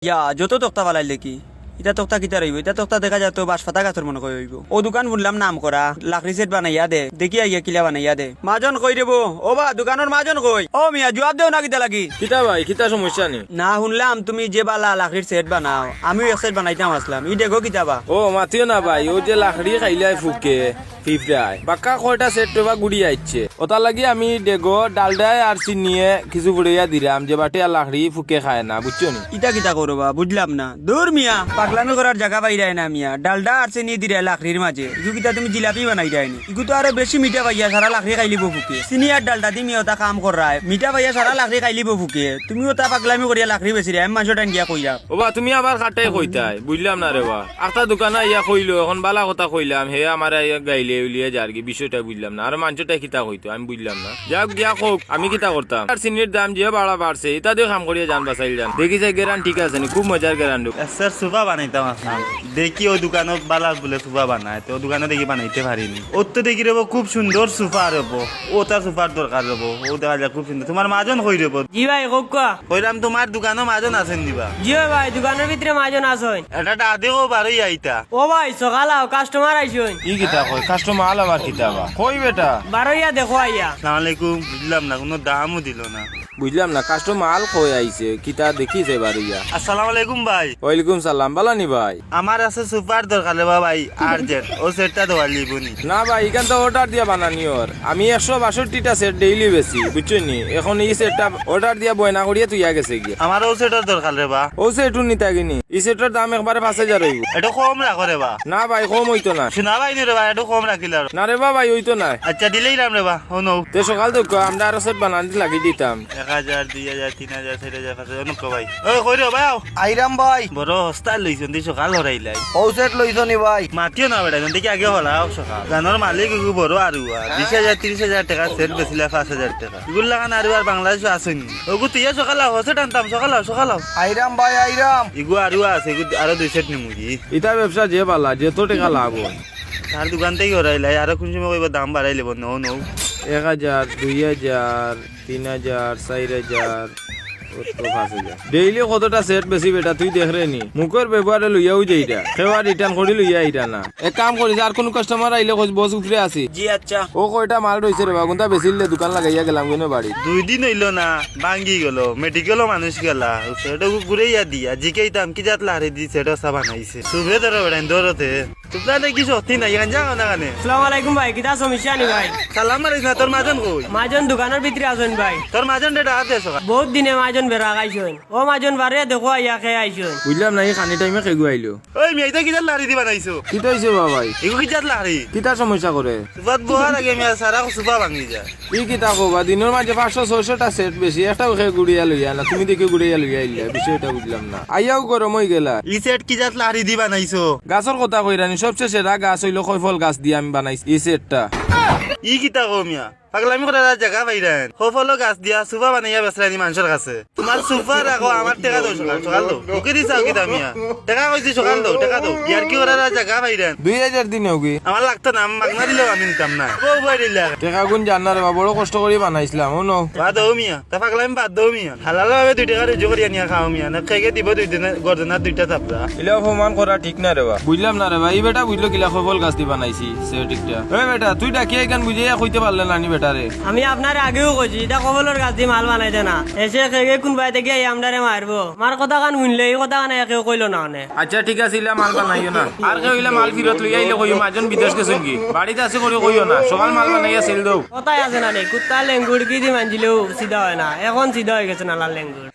ইয়া যত তক্তা বালাইলে কি এটা তক্তা কিতা রইব এটা তক্তা দেখা যায় তো বাস ফাতা গাছের মনে কই হইব ও দোকান বললাম নাম করা লাকড়ি সেট বানাইয়া দে দেখি আইয়া কিলা বানাইয়া দে মাজন কই দেব ও বা দোকানের মাজন কই ও মিয়া জবাব দেও না কিতা লাগি কিতা ভাই কিতা সমস্যা নি না শুনলাম তুমি যে বালা লাকড়ির সেট বানাও আমিও এক সেট বানাইতাম আসলাম ই দেখো কিতাবা ও মাতিও না ভাই ও যে লাকড়ি খাইলাই ফুকে ফিফরাই বাক্কা কয়টা সেট বা গুড়ি আইছে ওটা লাগি আমি ডেগো ডালডায় আর চিনিয়ে কিছু ফুড়িয়া দিলাম যে বাটে আর লাকড়ি ফুকে খায় না বুঝছো নি ইটা কিতা করবা বুঝলাম না দূর মিয়া পাগলামি করার জায়গা পাইরাই না মিয়া ডালডা আর চিনি দিরা লাকড়ির মাঝে ইগু কিতা তুমি জিলাপি বানাই যায়নি ইগু তো আরো বেশি মিঠা পাইয়া সারা লাকড়ি খাইলিব ফুকে চিনি আর ডালডা তুমি ওটা কাম করায় মিঠা পাইয়া সারা লাকড়ি খাইলিব ফুকে তুমি ওটা পাগলামি করিয়া লাকড়ি বেশি রে আমি মাংস টান গিয়া কইয়া ও বা তুমি আবার কাটাই কইতাই বুঝলাম না রে বা একটা দোকানে ইয়া কইলো এখন বালা কথা কইলাম হে আমার গাইলে উলিয়ে যার কি বিষয়টা বুঝলাম না আর মাংসটা কিতা কইতো আমি বুঝলাম না যাক গিয়া কোক আমি কিতা করতাম আর চিনির দাম যে বাড়া বাড়ছে এটা দিয়ে কাম করিয়া জান বাসাইল জান দেখি যে গেরান ঠিক আছে নি খুব মজার গেরান স্যার সুফা বানাইতাম আসলাম দেখি ও দোকানত বালা বলে সুফা বানায় তো দোকানে দেখি বানাইতে পারিনি ওর তো দেখি রব খুব সুন্দর সুফা রব ও তার সুফার দরকার রব ও দেখা যায় খুব সুন্দর তোমার মাজন কই রব জি ভাই কোকা কইলাম তোমার দোকানও মাজন আছেন দিবা জি ভাই দোকানের ভিতরে মাজন আসুন এটা ডাদেও বারোই আইতা ও ভাই সকালাও কাস্টমার আইসুন ই কিতা কই কাস্টমার আল আবার কিতা বা কই বেটা বারোইয়া দেখো আইয়া আসসালামু আলাইকুম বুঝলাম না কোনো দামও দিল না বুঝলাম না কাস্টমার আল কই আইছে কিতা দেখিছে বাড়িয়া আসসালামু আলাইকুম ভাই ওয়ালাইকুম সালাম বালানি ভাই আমার আছে সুপার দরকার রে ভাই আর্জেন্ট ও সেটটা দেওয়া লিবনি না ভাই এখান তো অর্ডার দিয়া বানানি ওর আমি 162টা সেট ডেইলি বেশি বুঝছো নি এখন এই সেটটা অর্ডার দিয়া বয়না করিয়া তুইয়া গেছে গিয়া আমার ও সেটার দরকার রে বা ও সেটু নিতা গিনি এই সেটের দাম একবারে 5000 হইব এটা কম রাখো রে বা না ভাই কম হইতো না শোনা ভাই নি রে ভাই এটা কম রাখিলা না রে ভাই হইতো না আচ্ছা দিলেই রাম রে বা ও নো তে সকাল তো আমরা আরো সেট বানানি লাগি দিতাম 1000 2000 3000 4000 5000 অনেক ভাই ওই কই রে ভাই আইরাম ভাই বড় হস্তাল লইছন দি সকাল হরাইলাই ঔষধ লইছনি ভাই মাতিও না বেটা দেখি আগে হলাও সকাল গানোর মালিক এগু বড় আর 20000 30000 টাকা সেট বেচিলা 5000 টাকা এগুলো লাগান আর বাংলাদেশ আসেনি ওগু তুই সকাল হসে টানতাম সকাল আইরাম ভাই আইরাম এগু আর আছে এগু আরো 2 সেট নিমুগি এটা ব্যবসা যে বালা যে তো টাকা লাভ হয় তার দোকান থেকে হরাইলাই আর কোন সময় কইবা দাম বাড়াই লেব নো 1000 2000 3000 4000 ডেইলি কতটা সেট বেশি বেটা তুই দেখ রে নি মুখের ব্যবহারে লইয়াও যাইটা সেবা রিটার্ন করি লইয়া আইটা না এক কাম করিস আর কোন কাস্টমার আইলে কইস বস উপরে আসি জি আচ্ছা ও কয়টা মাল রইছে রে বাগুনটা বেচিলে দোকান লাগাইয়া গেলাম কেন বাড়ি 2 দিন হইলো না ভাঙ্গি গেল মেডিকেলও মানুষ গেলা সেটা ঘুরেইয়া দিয়া জিকাইতাম কি জাত লারে দি সেটা সব বানাইছে সুবে ধরো বেটা ধরতে তোমরা দেখি সত্যি না ইয়ান যাও না কানে আসসালামু আলাইকুম ভাই কিতা সমস্যা নি ভাই সালাম মারিস না তোর মাজন কই মাজন দোকানের ভিতরে আসুন ভাই তোর মাজন ডেটা হাতে সকাল বহুত দিনে মাজন বেড়া গাইছুন ও মাজন বারে দেখো আইয়া খেয়ে আইছুন বুঝলাম না এই খানি টাইমে খেগু আইলো ওই মেয়েটা কি জাত লারি দি বানাইছো কি তৈছে ভাই এগু কি জাত লারি কিতা সমস্যা করে সুবাত বহার আগে মেয়া সারা সুবা ভাঙি যায় ই কিতা কবা দিনের মাঝে 500-600টা সেট বেশি একটাও খেয়ে গুড়িয়া লইয়া না তুমি দেখে গুড়িয়া লইয়া আইলা বিষয়টা বুঝলাম না আইয়াও গরম হই গেলা ই সেট কি জাত লারি দি বানাইছো গাছের কথা কইরানি সবচেয়ে সেরা গাছ হইলো কয়ফল গাছ দিয়ে আমি বানাইছি এই সেটটা ই কিতা কো মিয়া পাগলামি করে জায়গা পাইরেন সফলো গাছ দিয়া সুফা বানাইয়া বেসরানি মানুষের কাছে তোমার সুফা রাখো আমার টাকা দাও সকাল দাও ওকে দিছাও কি দামিয়া টাকা কইছি সকাল দাও টাকা দাও ইয়ার কি করে জায়গা পাইরেন 2000 দিনেও কি আমার লাগতো না মাগনা দিলেও আমি নিতাম না ও বই দিলা টাকা গুণ জানার বা বড় কষ্ট করে বানাইছিলাম ও নো বাদ দাও মিয়া তা পাগলামি বাদ দাও মিয়া হালাল ভাবে 2 টাকা রুজু করিয়া নিয়া খাও মিয়া না খাইকে দিব 2 দিন গর্দনা 2টা চাপড়া ইলা অপমান করা ঠিক না রে বা বুঝলাম না রে ভাই বেটা বুঝলো কিলা কয়ফল গাছ দিয়ে বানাইছি সেটিকটা ওই বেটা তুই ডাকিয়ে গান বুঝিয়া কইতে পারলে না নি বেটা রে আমি আপনার আগেও কইছি এটা কবলের গাছ দিয়ে মাল বানাই দে না এসে খেয়ে কোনবাই থেকে আমদারে মারবো মার কথা কান শুনলে এই কথা কান একেও কইলো না অনে আচ্ছা ঠিক আছে ইলা মাল বানাইও না আর কেউ ইলা মাল ফিরত লই আইলে কইও মাজন বিদেশ গেছেন কি বাড়িতে আছে করে কইও না সকাল মাল বানাইয়া সেল দাও কথাই আছে না নে কুত্তা লেঙ্গুড় কি দি মানজিলেও সিধা হয় না এখন সিধা হয়ে গেছে নালার লেঙ্গুড়